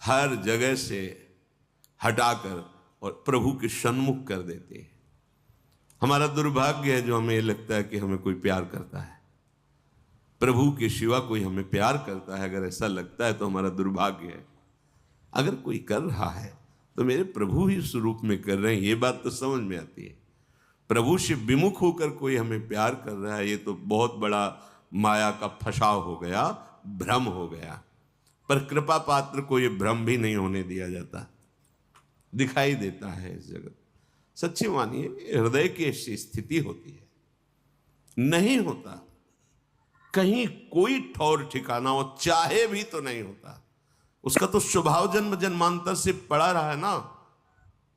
हर जगह से हटाकर और प्रभु के सन्मुख कर देते हैं। हमारा दुर्भाग्य है जो हमें लगता है कि हमें कोई प्यार करता है, प्रभु के सिवा कोई हमें प्यार करता है। अगर ऐसा लगता है तो हमारा दुर्भाग्य है। अगर कोई कर रहा है तो मेरे प्रभु ही स्वरूप में कर रहे हैं, ये बात तो समझ में आती है। प्रभु से विमुख होकर कोई हमें प्यार कर रहा है, ये तो बहुत बड़ा माया का फसाव हो गया, भ्रम हो गया। पर कृपा पात्र को ये भ्रम भी नहीं होने दिया जाता, दिखाई देता है इस जगत। सच्ची मानिए, हृदय की ऐसी स्थिति होती है, नहीं होता कहीं कोई ठौर ठिकाना हो, चाहे भी तो नहीं होता। उसका तो स्वभाव जन्म जन्मांतर से पड़ा रहा है ना,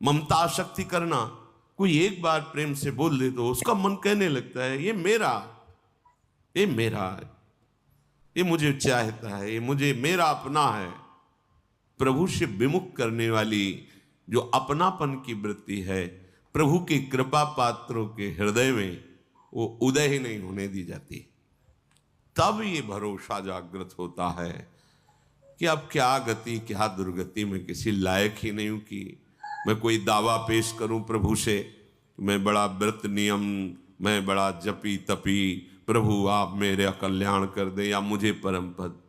ममता आसक्ति करना। कोई एक बार प्रेम से बोल दे तो उसका मन कहने लगता है ये मेरा, ये मेरा, ये मुझे चाहता है, ये मुझे मेरा अपना है। प्रभु से विमुख करने वाली जो अपनापन की वृत्ति है, प्रभु की कृपा पात्रों के हृदय में वो उदय ही नहीं होने दी जाती। तब ये भरोसा जागृत होता है कि अब क्या गति क्या दुर्गति, में किसी लायक ही नहीं हूं कि मैं कोई दावा पेश करूं प्रभु से, मैं बड़ा व्रत नियम, मैं बड़ा जपी तपी, प्रभु आप मेरा कल्याण कर दे या मुझे परम पद।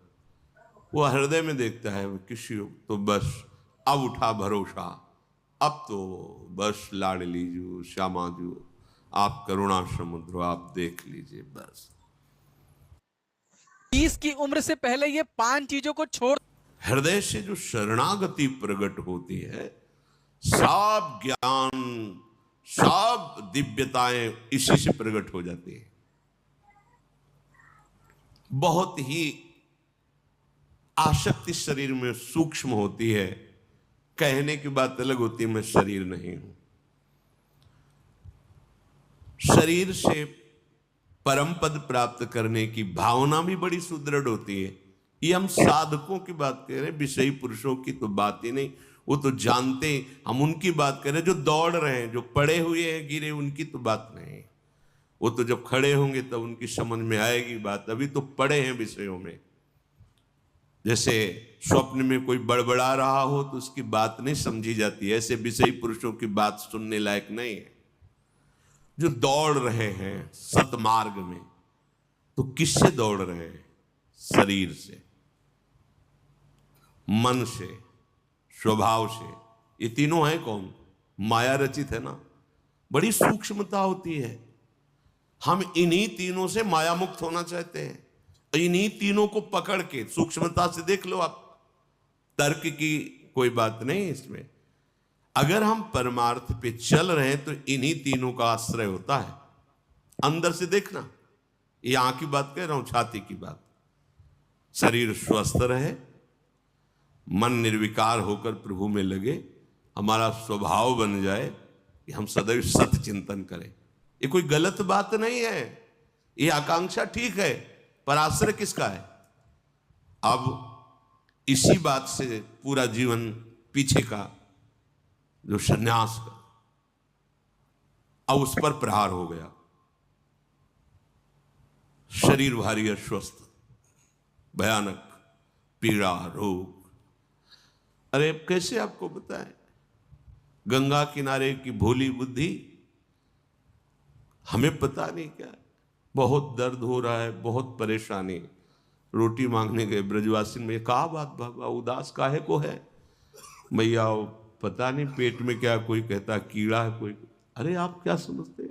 वो हृदय में देखता है किसी तो बस अब उठा भरोसा, अब तो बस लाडली जू श्यामा जू आप करुणा समुद्र आप देख लीजिए बस। 30 की उम्र से पहले ये 5 चीजों को छोड़। हृदय से जो शरणागति प्रकट होती है, सब ज्ञान सब दिव्यताएं इसी से प्रकट हो जाती है। बहुत ही आसक्ति शरीर में सूक्ष्म होती है, कहने की बात अलग होती है, मैं शरीर नहीं हूं। शरीर से परम पद प्राप्त करने की भावना भी बड़ी सुदृढ़ होती है। ये हम साधकों की बात कह रहे हैं, विषयी पुरुषों की तो बात ही नहीं, वो तो जानते, हम उनकी बात कर रहे हैं जो दौड़ रहे हैं, जो पड़े हुए हैं गिरे, उनकी तो बात नहीं। वो तो जब खड़े होंगे तब उनकी समझ में आएगी बात, अभी तो पड़े हैं विषयों में। जैसे स्वप्न में कोई बड़बड़ा रहा हो तो उसकी बात नहीं समझी जाती, ऐसे विषयी पुरुषों की बात सुनने लायक नहीं है। जो दौड़ रहे हैं सतमार्ग में, तो किससे दौड़ रहे हैं? शरीर से, मन से, स्वभाव से। ये तीनों है कौन? माया रचित है ना। बड़ी सूक्ष्मता होती है। हम इन्हीं तीनों से माया मुक्त होना चाहते हैं, इन्हीं तीनों को पकड़ के सूक्ष्मता से देख लो आप। तर्क की कोई बात नहीं है इसमें। अगर हम परमार्थ पे चल रहे हैं तो इन्हीं तीनों का आश्रय होता है। अंदर से देखना, ये आंख की बात कह रहा हूं, छाती की बात। शरीर स्वस्थ रहे, मन निर्विकार होकर प्रभु में लगे, हमारा स्वभाव बन जाए कि हम सदैव सत चिंतन करें। ये कोई गलत बात नहीं है, ये आकांक्षा ठीक है, पर आश्रय किसका है? अब इसी बात से पूरा जीवन पीछे का जो संन्यास का, अब उस पर प्रहार हो गया। शरीर भारी अस्वस्थ, भयानक पीड़ा, रोग। अरे कैसे आपको बताएं? गंगा किनारे की भोली बुद्धि, हमें पता नहीं क्या, बहुत दर्द हो रहा है, बहुत परेशानी। रोटी मांगने गए ब्रजवासी में, कहा बात बाबा उदास काहे को है? भैया पता नहीं पेट में क्या, कोई कहता कीड़ा है, कोई। अरे आप क्या समझते,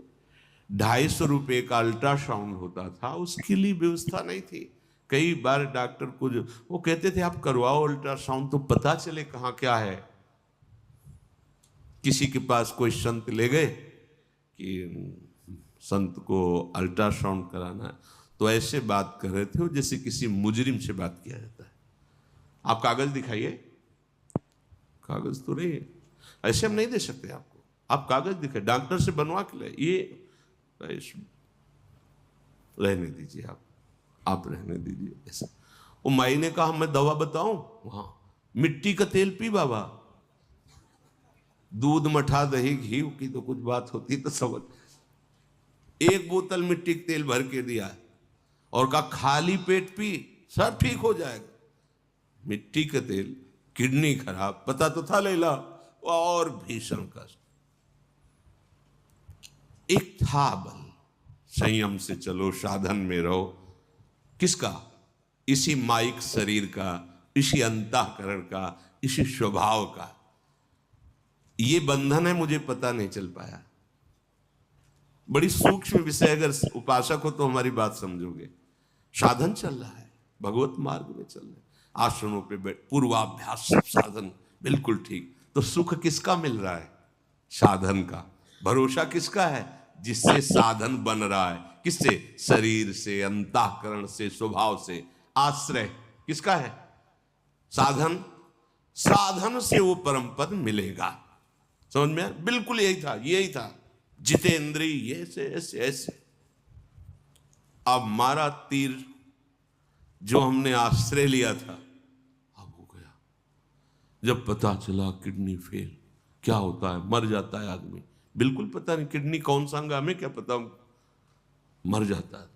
250 रुपये का अल्ट्रासाउंड होता था, उसके लिए व्यवस्था नहीं थी। कई बार डॉक्टर को जो वो कहते थे आप करवाओ अल्ट्रासाउंड तो पता चले कहाँ क्या है। किसी के पास कोई संत ले गए कि संत को अल्ट्रासाउंड कराना है, तो ऐसे बात कर रहे थे जैसे किसी मुजरिम से बात किया जाता है। आप कागज दिखाइए, कागज तो नहीं है, ऐसे हम नहीं दे सकते आपको, आप कागज दिखाइए, डॉक्टर से बनवा के ले। ये रहने दीजिए, आप रहने दीजिए ऐसा। वो माई ने कहा मैं दवा बताऊं? वहां मिट्टी का तेल पी बाबा, दूध मठा दही घी की तो कुछ बात होती तो समझ। एक बोतल मिट्टी का तेल भर के दिया और कहा खाली पेट पी, सब ठीक हो जाएगा। मिट्टी का तेल किडनी खराब, पता तो था लैला, और भीषण कष्ट। एक था बल, संयम से चलो, साधन में रहो। किसका? इसी माइक शरीर का, इसी अंतःकरण का, इसी स्वभाव का। ये बंधन है, मुझे पता नहीं चल पाया। बड़ी सूक्ष्म विषय, अगर उपासक हो तो हमारी बात समझोगे। साधन चल रहा है, भगवत मार्ग में चल रहे हैं, आसनों पे बैठ, पूर्वाभ्यास, सब साधन बिल्कुल ठीक। तो सुख किसका मिल रहा है? साधन का। भरोसा किसका है? जिससे साधन बन रहा है। किससे? शरीर से, अंतःकरण से, स्वभाव से। आश्रय किसका है? साधन। साधन से वो परम पद मिलेगा। समझ में आया? बिल्कुल यही था, यही था। जितेंद्रिय ये से ऐसे ऐसे। अब मारा तीर, जो हमने आश्रय लिया था, अब हो गया। जब पता चला किडनी फेल, क्या होता है? मर जाता है आदमी। बिल्कुल पता नहीं किडनी कौन सा अंग, हमें क्या पता, मर जाता है।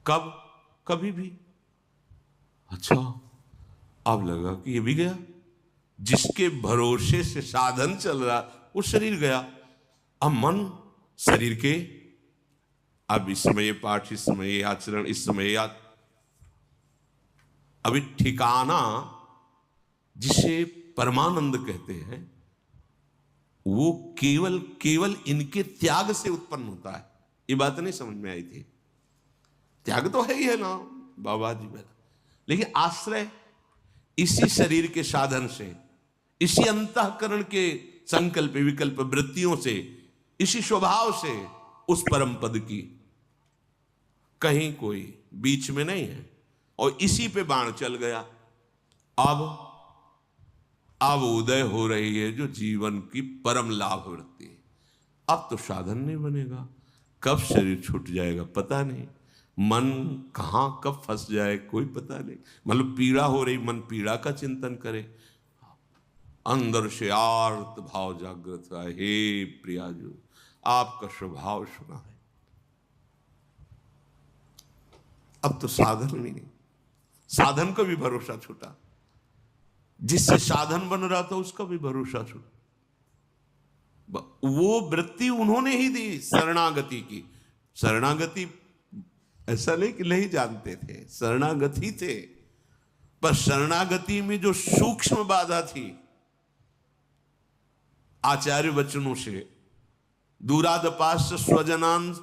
कब? कभी भी। अच्छा, अब लगा कि ये भी गया। जिसके भरोसे से साधन चल रहा, वो शरीर गया। अब मन शरीर के, अब इस समय ये पाठ, इस समय ये आचरण, इस समय ये अभी ठिकाना जिसे परमानंद कहते हैं, वो केवल केवल इनके त्याग से उत्पन्न होता है। ये बात नहीं समझ में आई थी? त्याग तो है ही है ना बाबा जी मेरा, लेकिन आश्रय इसी शरीर के साधन से, इसी अंतःकरण के संकल्प विकल्प वृत्तियों से, इसी स्वभाव से उस परम पद की, कहीं कोई बीच में नहीं है। और इसी पे बाण चल गया। अब उदय हो रही है जो जीवन की परम लाभ वृत्ति। अब तो साधन नहीं बनेगा। कब शरीर छूट जाएगा पता नहीं, मन कहां कब फंस जाए कोई पता नहीं। मतलब पीड़ा हो रही, मन पीड़ा का चिंतन करे, अंदर से आर्त भाव जागृत है, हे प्रियाजू आपका स्वभाव सुना है। अब तो साधन भी नहीं, साधन का भी भरोसा छूटा, जिससे साधन बन रहा था उसका भी भरोसा छूटा। वो वृत्ति उन्होंने ही दी शरणागति की। शरणागति ऐसा नहीं कि नहीं जानते थे, शरणागति थे, पर शरणागति में जो सूक्ष्म बाधा थी, आचार्य वचनों से, दूरादपास्य स्वजनान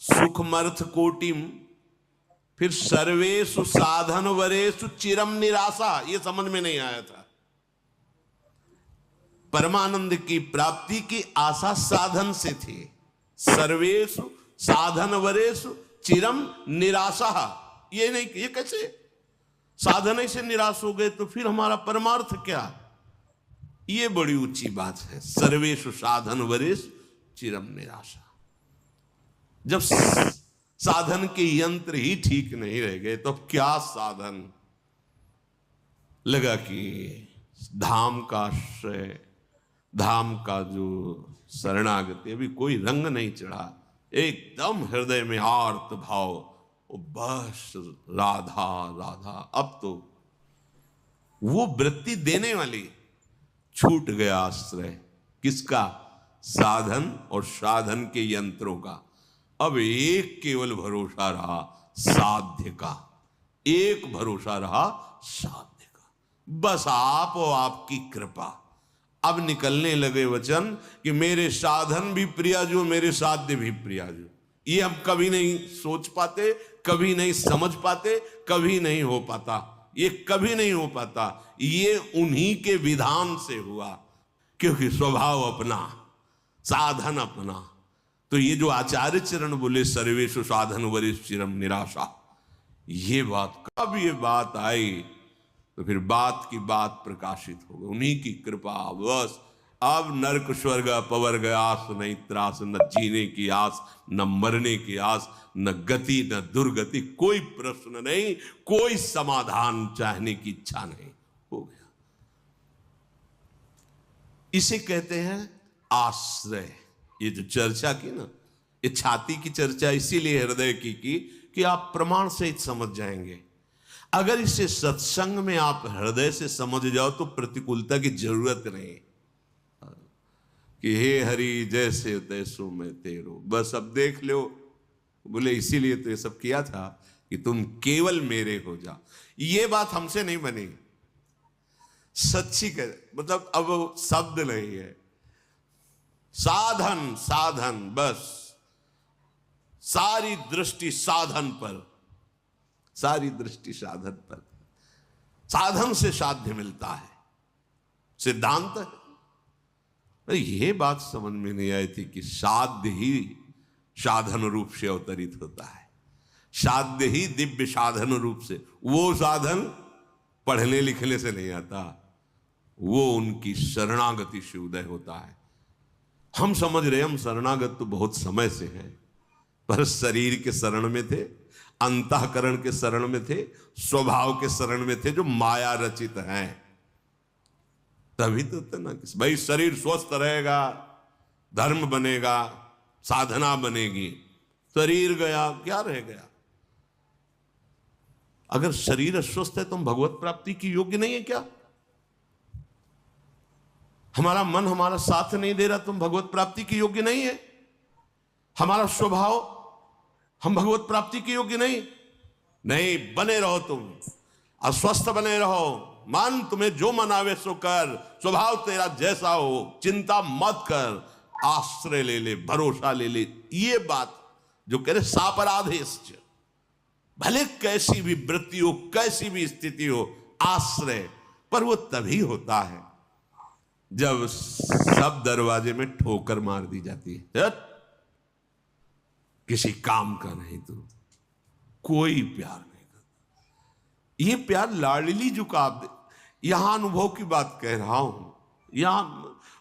सुखमर्थ कोटिम, फिर सर्वेषु साधन वरेषु चिरम निराशा, ये समझ में नहीं आया था। परमानंद की प्राप्ति की आशा साधन से थी। सर्वेषु साधन वरेषु चिरम निराशा, ये नहीं, ये कैसे? साधन से निराश हो गए तो फिर हमारा परमार्थ क्या? ये बड़ी ऊंची बात है। सर्वेषु साधन वरेषु चिरम निराशा। जब साधन के यंत्र ही ठीक नहीं रह गए तो क्या साधन? लगा कि धाम का आश्रय, धाम का जो शरणागति, अभी कोई रंग नहीं चढ़ा, एकदम हृदय में आर्त भाव, बस राधा राधा। अब तो वो वृत्ति देने वाली छूट गया आश्रय। किसका? साधन और साधन के यंत्रों का। अब एक केवल भरोसा रहा साध्य का, एक भरोसा रहा साध्य का, बस आप और आपकी कृपा। अब निकलने लगे वचन कि मेरे साधन भी प्रियाजू, मेरे साध्य भी प्रियाजू। ये हम कभी नहीं सोच पाते, कभी नहीं समझ पाते, कभी नहीं हो पाता, ये कभी नहीं हो पाता। ये उन्हीं के विधान से हुआ, क्योंकि स्वभाव अपना, साधन अपना। तो ये जो आचार्य चरण बोले सर्वेषु साधन वरेषु चिरम निराशा, ये बात, कब ये बात आई तो फिर बात की बात प्रकाशित हो गई, उन्हीं की कृपा। बस अब नरक स्वर्ग अपवर्ग आस नहीं त्रास, न जीने की आस, न मरने की आस, न गति न दुर्गति, कोई प्रश्न नहीं, कोई समाधान चाहने की इच्छा नहीं, हो गया। इसे कहते हैं आश्रय। ये जो चर्चा की ना, ये छाती की चर्चा इसीलिए हृदय की कि आप प्रमाण सहित समझ जाएंगे। अगर इसे सत्संग में आप हृदय से समझ जाओ तो प्रतिकूलता की जरूरत नहीं कि हे हरि जैसे तैसो मैं तेरो, बस अब देख लो। बोले इसीलिए तो ये सब किया था कि तुम केवल मेरे हो जा। ये बात हमसे नहीं बनी, सच्ची कर, मतलब अब शब्द नहीं है, साधन साधन, बस सारी दृष्टि साधन पर, सारी दृष्टि साधन पर। साधन से साध्य मिलता है, सिद्धांत है। यह बात समझ में नहीं आई थी कि साध्य ही साधन रूप से अवतरित होता है, साध्य ही दिव्य साधन रूप से। वो साधन पढ़ने लिखने से नहीं आता, वो उनकी शरणागति से उदय होता है। हम समझ रहे हम शरणागत तो बहुत समय से हैं, पर शरीर के शरण में थे, अंतःकरण के शरण में थे, स्वभाव के शरण में थे, जो माया रचित हैं। तभी तो ना कि भाई शरीर स्वस्थ रहेगा, धर्म बनेगा, साधना बनेगी। शरीर गया, क्या रह गया? अगर शरीर अस्वस्थ है तो हम भगवत प्राप्ति की योग्य नहीं है क्या? हमारा मन हमारा साथ नहीं दे रहा, तुम भगवत प्राप्ति की योग्य नहीं है। हमारा स्वभाव, हम भगवत प्राप्ति के योग्य नहीं। बने रहो, तुम अस्वस्थ बने रहो, मन तुम्हें जो मनावे सो कर, स्वभाव तेरा जैसा हो, चिंता मत कर, आश्रय ले ले, भरोसा ले ले। ये बात जो कह रहे सापराधेश्च, भले कैसी भी वृत्ति हो, कैसी भी स्थिति हो, आश्रय। पर वो तभी होता है जब सब दरवाजे में ठोकर मार दी जाती है। किसी काम का नहीं, तो कोई प्यार नहीं करता। ये प्यार लाडली जो का यहां अनुभव की बात कह रहा हूं, यहां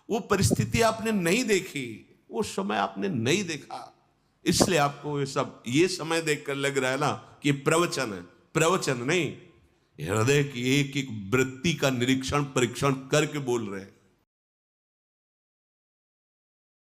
वो परिस्थिति आपने नहीं देखी, वो समय आपने नहीं देखा, इसलिए आपको ये समय देखकर लग रहा है ना कि प्रवचन है। प्रवचन नहीं, हृदय की एक एक वृत्ति का निरीक्षण परीक्षण करके बोल रहे हैं।